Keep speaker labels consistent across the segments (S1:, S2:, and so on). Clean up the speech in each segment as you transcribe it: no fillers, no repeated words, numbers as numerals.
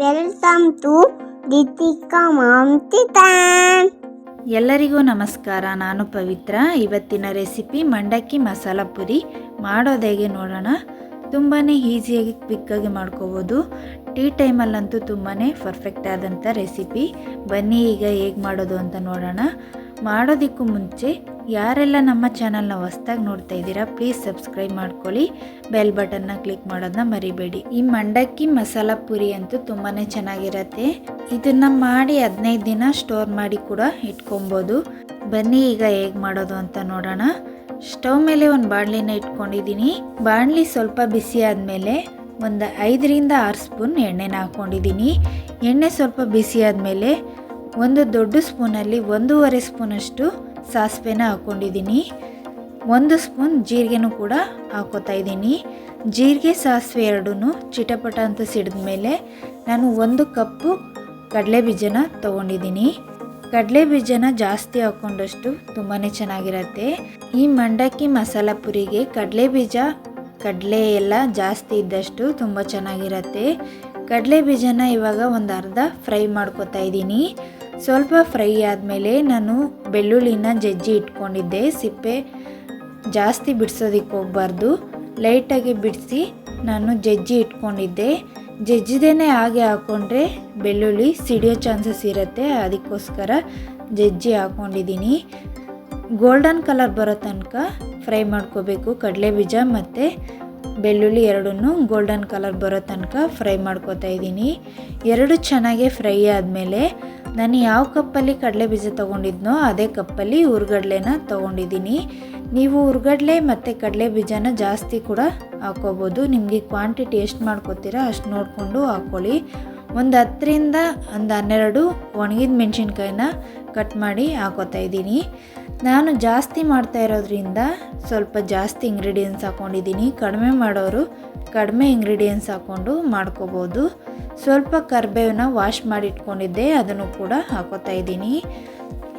S1: Welcome to Deepika mom kitchen.
S2: ಎಲ್ಲರಿಗೂ ನಮಸ್ಕಾರ. ನಾನು ಪವಿತ್ರ. ಇವತ್ತಿನ ರೆಸಿಪಿ ಮಂಡಕ್ಕಿ ಮಸಾಲ ಪುರಿ ಮಾಡೋದು ಹೇಗೆ ನೋಡೋಣ. ತುಂಬಾ ಈಸಿಯಾಗಿ ಕ್ವಿಕ್ಕಾಗಿ ಮಾಡ್ಕೋಬೋದು. ಟೀ ಟೈಮಲ್ಲಂತೂ ತುಂಬಾ ಪರ್ಫೆಕ್ಟ್ ಆದಂಥ ರೆಸಿಪಿ. ಬನ್ನಿ ಈಗ ಹೇಗೆ ಮಾಡೋದು ಅಂತ ನೋಡೋಣ. ಮಾಡೋದಕ್ಕೂ ಮುಂಚೆ ಯಾರೆಲ್ಲ ನಮ್ಮ ಚಾನಲ್ನ ಹೊಸ್ದಾಗಿ ನೋಡ್ತಾ ಇದ್ದೀರಾ ಪ್ಲೀಸ್ ಸಬ್ಸ್ಕ್ರೈಬ್ ಮಾಡ್ಕೊಳ್ಳಿ, ಬೆಲ್ ಬಟನ್ನ ಕ್ಲಿಕ್ ಮಾಡೋದನ್ನ ಮರಿಬೇಡಿ. ಈ ಮಂಡಕ್ಕಿ ಮಸಾಲ ಪುರಿ ಅಂತೂ ತುಂಬಾ ಚೆನ್ನಾಗಿರತ್ತೆ. ಇದನ್ನು ಮಾಡಿ 15 ದಿನ ಸ್ಟೋರ್ ಮಾಡಿ ಕೂಡ ಇಟ್ಕೊಬೋದು. ಬನ್ನಿ ಈಗ ಹೇಗೆ ಮಾಡೋದು ಅಂತ ನೋಡೋಣ. ಸ್ಟವ್ ಮೇಲೆ ಒಂದು ಬಾಣಲಿನ ಇಟ್ಕೊಂಡಿದ್ದೀನಿ. ಬಾಣಲಿ ಸ್ವಲ್ಪ ಬಿಸಿ ಆದಮೇಲೆ ಒಂದು 5ರಿಂದ 6 ಸ್ಪೂನ್ ಎಣ್ಣೆನ ಹಾಕ್ಕೊಂಡಿದ್ದೀನಿ. ಎಣ್ಣೆ ಸ್ವಲ್ಪ ಬಿಸಿ ಆದಮೇಲೆ ಒಂದು ದೊಡ್ಡ ಸ್ಪೂನಲ್ಲಿ 1.5 ಸ್ಪೂನಷ್ಟು ಸಾಸಿವೆನ ಹಾಕ್ಕೊಂಡಿದ್ದೀನಿ. 1 ಸ್ಪೂನ್ ಜೀರಿಗೆನೂ ಕೂಡ ಹಾಕೋತಾ ಇದ್ದೀನಿ. ಜೀರಿಗೆ ಸಾಸಿವೆ ಎರಡೂ ಚಿಟಪಟ ಅಂತ ಸಿಡಿದ ಮೇಲೆ ನಾನು 1 ಕಪ್ಪು ಕಡಲೆ ಬೀಜನ ತೊಗೊಂಡಿದ್ದೀನಿ. ಕಡಲೆ ಬೀಜನ ಜಾಸ್ತಿ ಹಾಕ್ಕೊಂಡಷ್ಟು ತುಂಬಾ ಚೆನ್ನಾಗಿರುತ್ತೆ. ಈ ಮಂಡಕ್ಕಿ ಮಸಾಲ ಪುರಿಗೆ ಕಡಲೆ ಬೀಜ ಕಡಲೆ ಎಲ್ಲ ಜಾಸ್ತಿ ಇದ್ದಷ್ಟು ತುಂಬ ಚೆನ್ನಾಗಿರುತ್ತೆ. ಕಡಲೆ ಬೀಜನ ಇವಾಗ ಒಂದು ಅರ್ಧ ಫ್ರೈ ಮಾಡ್ಕೊತಾ ಇದ್ದೀನಿ. ಸ್ವಲ್ಪ ಫ್ರೈ ಆದಮೇಲೆ ನಾನು ಬೆಳ್ಳುಳ್ಳಿನ ಜಜ್ಜಿ ಇಟ್ಕೊಂಡಿದ್ದೆ. ಸಿಪ್ಪೆ ಜಾಸ್ತಿ ಬಿಡಿಸೋದಕ್ಕೆ ಹೋಗಬಾರ್ದು, ಲೈಟಾಗಿ ಬಿಡಿಸಿ ನಾನು ಜಜ್ಜಿ ಇಟ್ಕೊಂಡಿದ್ದೆ. ಜಜ್ಜಿದೇನೆ ಹಾಗೆ ಹಾಕ್ಕೊಂಡ್ರೆ ಬೆಳ್ಳುಳ್ಳಿ ಸಿಡಿಯೋ ಚಾನ್ಸಸ್ ಇರುತ್ತೆ, ಅದಕ್ಕೋಸ್ಕರ ಜಜ್ಜಿ ಹಾಕ್ಕೊಂಡಿದ್ದೀನಿ. ಗೋಲ್ಡನ್ ಕಲರ್ ಬರೋ ತನಕ ಫ್ರೈ ಮಾಡ್ಕೋಬೇಕು. ಕಡಲೆ ಬೀಜ ಮತ್ತು ಬೆಳ್ಳುಳ್ಳಿ ಎರಡನ್ನೂ ಗೋಲ್ಡನ್ ಕಲರ್ ಬರೋ ತನಕ ಫ್ರೈ ಮಾಡ್ಕೋತಾ ಇದ್ದೀನಿ. ಎರಡು ಚೆನ್ನಾಗಿ ಫ್ರೈ ಆದಮೇಲೆ ನಾನು ಯಾವ ಕಪ್ಪಲ್ಲಿ ಕಡಲೆ ಬೀಜ ತೊಗೊಂಡಿದ್ನೋ ಅದೇ ಕಪ್ಪಲ್ಲಿ ಹುರ್ಗಡ್ಲೆನ ತೊಗೊಂಡಿದ್ದೀನಿ. ನೀವು ಹುರ್ಗಡ್ಲೆ ಮತ್ತು ಕಡಲೆ ಬೀಜನ ಜಾಸ್ತಿ ಕೂಡ ಹಾಕ್ಕೋಬೋದು. ನಿಮಗೆ ಕ್ವಾಂಟಿಟಿ ಎಷ್ಟು ಮಾಡ್ಕೋತೀರಾ ಅಷ್ಟು ನೋಡಿಕೊಂಡು ಹಾಕ್ಕೊಳ್ಳಿ. ಒಂದು 10ರಿಂದ 12 ಒಣಗಿದ ಮೆಣಸಿನ್ಕಾಯಿನ ಕಟ್ ಮಾಡಿ ಹಾಕೋತಾ ಇದ್ದೀನಿ. ನಾನು ಜಾಸ್ತಿ ಮಾಡ್ತಾ ಇರೋದ್ರಿಂದ ಸ್ವಲ್ಪ ಜಾಸ್ತಿ ಇಂಗ್ರೀಡಿಯೆಂಟ್ಸ್ ಹಾಕ್ಕೊಂಡಿದ್ದೀನಿ. ಕಡಿಮೆ ಮಾಡೋರು ಕಡಿಮೆ ಇಂಗ್ರೀಡಿಯೆಂಟ್ಸ್ ಹಾಕ್ಕೊಂಡು ಮಾಡ್ಕೋಬೋದು. ಸ್ವಲ್ಪ ಕರಿಬೇವನ್ನ ವಾಶ್ ಮಾಡಿ ಇಟ್ಕೊಂಡಿದ್ದೆ, ಅದನ್ನು ಕೂಡ ಹಾಕೋತಾ ಇದ್ದೀನಿ.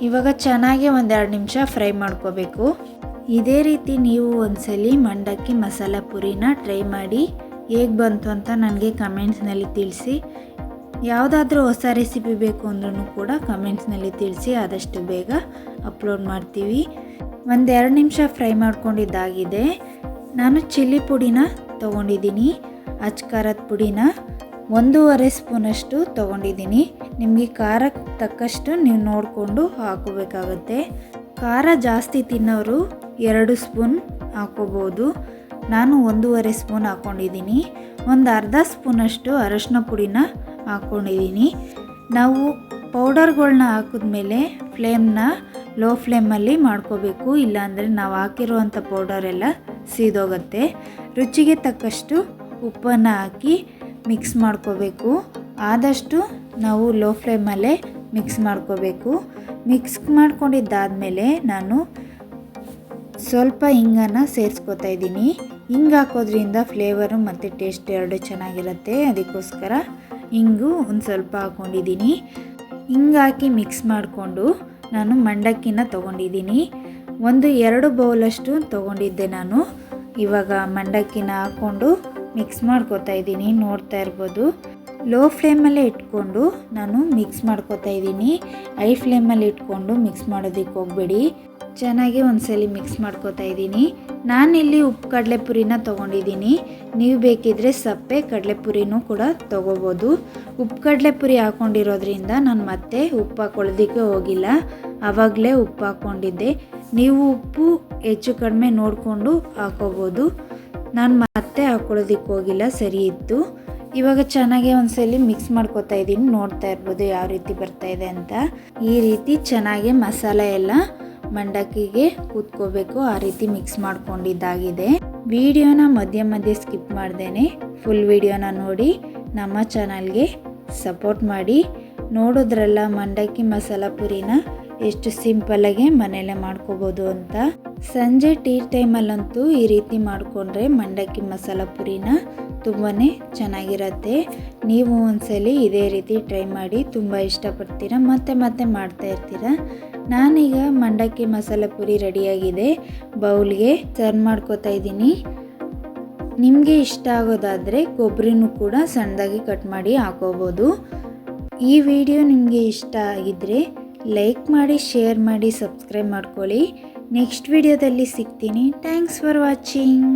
S2: ಇವಾಗ ಚೆನ್ನಾಗಿ 1-2 ನಿಮಿಷ ಫ್ರೈ ಮಾಡ್ಕೋಬೇಕು. ಇದೇ ರೀತಿ ನೀವು ಒಂದ್ಸಲಿ ಮಂಡಕ್ಕಿ ಮಸಾಲ ಪುರಿನ ಟ್ರೈ ಮಾಡಿ ಹೇಗೆ ಬಂತು ಅಂತ ನನಗೆ ಕಮೆಂಟ್ಸ್ನಲ್ಲಿ ತಿಳಿಸಿ. ಯಾವುದಾದ್ರೂ ಹೊಸ ರೆಸಿಪಿ ಬೇಕು ಅಂದ್ರೂ ಕೂಡ ಕಮೆಂಟ್ಸ್ನಲ್ಲಿ ತಿಳಿಸಿ, ಆದಷ್ಟು ಬೇಗ ಅಪ್ಲೋಡ್ ಮಾಡ್ತೀವಿ. 1-2 ನಿಮಿಷ ಫ್ರೈ ಮಾಡ್ಕೊಂಡಿದ್ದಾಗಿದೆ. ನಾನು ಚಿಲ್ಲಿ ಪುಡಿನ ತೊಗೊಂಡಿದ್ದೀನಿ. ಅಚ್ಕಾರದ ಪುಡಿನ 1.5 ಸ್ಪೂನಷ್ಟು ತೊಗೊಂಡಿದ್ದೀನಿ. ನಿಮಗೆ ಖಾರಕ್ಕೆ ತಕ್ಕಷ್ಟು ನೀವು ನೋಡಿಕೊಂಡು ಹಾಕೋಬೇಕಾಗುತ್ತೆ. ಖಾರ ಜಾಸ್ತಿ ತಿನ್ನೋರು 2 ಸ್ಪೂನ್ ಹಾಕೋಬೋದು. ನಾನು 1.5 ಸ್ಪೂನ್ ಹಾಕ್ಕೊಂಡಿದ್ದೀನಿ. ಒಂದು ಅರ್ಧ ಸ್ಪೂನಷ್ಟು ಅರಶಿನ ಪುಡಿನ ಹಾಕ್ಕೊಂಡಿದ್ದೀನಿ. ನಾವು ಪೌಡರ್ಗಳನ್ನ ಹಾಕಿದ್ಮೇಲೆ ಫ್ಲೇಮ್ನ ಲೋ ಫ್ಲೇಮಲ್ಲಿ ಮಾಡ್ಕೋಬೇಕು, ಇಲ್ಲಾಂದರೆ ನಾವು ಹಾಕಿರುವಂಥ ಪೌಡರೆಲ್ಲ ಸೀದೋಗುತ್ತೆ. ರುಚಿಗೆ ತಕ್ಕಷ್ಟು ಉಪ್ಪನ್ನು ಹಾಕಿ ಮಿಕ್ಸ್ ಮಾಡ್ಕೋಬೇಕು. ಆದಷ್ಟು ನಾವು ಲೋ ಫ್ಲೇಮಲ್ಲೇ ಮಿಕ್ಸ್ ಮಾಡ್ಕೋಬೇಕು. ಮಿಕ್ಸ್ ಮಾಡ್ಕೊಂಡಿದ್ದಾದಮೇಲೆ ನಾನು ಸ್ವಲ್ಪ ಹಿಂಗನ್ನು ಸೇರಿಸ್ಕೊತಾ ಇದ್ದೀನಿ. ಹಿಂಗೆ ಹಾಕೋದ್ರಿಂದ ಫ್ಲೇವರು ಮತ್ತು ಟೇಸ್ಟ್ ಎರಡು ಚೆನ್ನಾಗಿರುತ್ತೆ, ಅದಕ್ಕೋಸ್ಕರ ಹಿಂಗು ಒಂದು ಸ್ವಲ್ಪ ಹಾಕ್ಕೊಂಡಿದ್ದೀನಿ. ಹಿಂಗೆ ಹಾಕಿ ಮಿಕ್ಸ್ ಮಾಡಿಕೊಂಡು ನಾನು ಮಂಡಕ್ಕಿನ ತೊಗೊಂಡಿದ್ದೀನಿ. 1-2 ಬೌಲಷ್ಟು ತೊಗೊಂಡಿದ್ದೆ ನಾನು. ಇವಾಗ ಮಂಡಕ್ಕಿನ ಹಾಕ್ಕೊಂಡು ಮಿಕ್ಸ್ ಮಾಡ್ಕೋತಾ ಇದ್ದೀನಿ. ನೋಡ್ತಾ ಇರ್ಬೋದು, ಲೋ ಫ್ಲೇಮಲ್ಲೇ ಇಟ್ಕೊಂಡು ನಾನು ಮಿಕ್ಸ್ ಮಾಡ್ಕೋತಾ ಇದ್ದೀನಿ. ಹೈ ಫ್ಲೇಮಲ್ಲಿ ಇಟ್ಕೊಂಡು ಮಿಕ್ಸ್ ಮಾಡೋದಕ್ಕೆ ಹೋಗಬೇಡಿ. ಚೆನ್ನಾಗಿ ಒಂದ್ಸಲಿ ಮಿಕ್ಸ್ ಮಾಡ್ಕೋತಾ ಇದ್ದೀನಿ. ನಾನಿಲ್ಲಿ ಉಪ್ಪು ಕಡಲೆಪುರಿನ ತೊಗೊಂಡಿದ್ದೀನಿ. ನೀವು ಬೇಕಿದ್ರೆ ಸಪ್ಪೆ ಕಡಲೆಪುರಿನೂ ಕೂಡ ತೊಗೋಬೋದು. ಉಪ್ಪು ಕಡಲೆಪುರಿ ಹಾಕ್ಕೊಂಡಿರೋದ್ರಿಂದ ನಾನು ಮತ್ತೆ ಉಪ್ಪು ಹಾಕೊಳ್ಳೋದಕ್ಕೆ ಹೋಗಿಲ್ಲ, ಆವಾಗಲೇ ಉಪ್ಪು ಹಾಕ್ಕೊಂಡಿದ್ದೆ. ನೀವು ಉಪ್ಪು ಹೆಚ್ಚು ಕಡಿಮೆ ನೋಡಿಕೊಂಡು ಹಾಕೋಬೋದು. ನಾನು ಮತ್ತೆ ಹಾಕ್ಕೊಳ್ಳೋದಕ್ಕೆ ಹೋಗಿಲ್ಲ, ಸರಿ ಇತ್ತು. ಇವಾಗ ಚೆನ್ನಾಗಿ ಒಂದ್ಸಲಿ ಮಿಕ್ಸ್ ಮಾಡ್ಕೋತಾ ಇದ್ದೀನಿ. ನೋಡ್ತಾ ಇರ್ಬೋದು ಯಾವ ರೀತಿ ಬರ್ತಾ ಇದೆ ಅಂತ. ಈ ರೀತಿ ಚೆನ್ನಾಗಿ ಮಸಾಲೆ ಎಲ್ಲ ಮಂಡಕ್ಕಿಗೆ ಕೂತ್ಕೋಬೇಕು, ಆ ರೀತಿ ಮಿಕ್ಸ್ ಮಾಡ್ಕೊಂಡಿದ್ದಾಗಿದೆ. ವಿಡಿಯೋನ ಮಧ್ಯೆ ಸ್ಕಿಪ್ ಮಾಡ್ದೇನೆ ಫುಲ್ ವಿಡಿಯೋನ ನೋಡಿ ನಮ್ಮ ಚಾನಲ್ಗೆ ಸಪೋರ್ಟ್ ಮಾಡಿ. ನೋಡಿದ್ರಲ್ಲ ಮಂಡಕ್ಕಿ ಮಸಾಲ ಪುರಿನ ಎಷ್ಟು ಸಿಂಪಲ್ಲಾಗಿ ಮನೆಯಲ್ಲೇ ಮಾಡ್ಕೋಬೋದು ಅಂತ. ಸಂಜೆ ಟೀ ಟೈಮಲ್ಲಂತೂ ಈ ರೀತಿ ಮಾಡಿಕೊಂಡ್ರೆ ಮಂಡಕ್ಕಿ ಮಸಾಲ ಪುರಿನ ತುಂಬಾ ಚೆನ್ನಾಗಿರುತ್ತೆ. ನೀವು ಒಂದ್ಸಲಿ ಇದೇ ರೀತಿ ಟ್ರೈ ಮಾಡಿ, ತುಂಬ ಇಷ್ಟಪಡ್ತೀರಾ, ಮತ್ತೆ ಮಾಡ್ತಾ ಇರ್ತೀರ. ನಾನೀಗ ಮಂಡಕ್ಕಿ ಮಸಾಲ ಪುರಿ ರೆಡಿಯಾಗಿದೆ. ಬೌಲ್ಗೆ ಸರ್ವ್ ಮಾಡ್ಕೋತಾ ಇದ್ದೀನಿ. ನಿಮಗೆ ಇಷ್ಟ ಆಗೋದಾದರೆ ಕೊಬ್ಬರಿನೂ ಕೂಡ ಸಣ್ಣದಾಗಿ ಕಟ್ ಮಾಡಿ ಹಾಕೋಬೋದು. ಈ ವಿಡಿಯೋ ನಿಮಗೆ ಇಷ್ಟ ಆಗಿದ್ದರೆ ಲೈಕ್ ಮಾಡಿ, ಶೇರ್ ಮಾಡಿ, ಸಬ್ಸ್ಕ್ರೈಬ್ ಮಾಡ್ಕೊಳ್ಳಿ. ನೆಕ್ಸ್ಟ್ ವಿಡಿಯೋದಲ್ಲಿ ಸಿಗ್ತೀನಿ. Thanks for watching.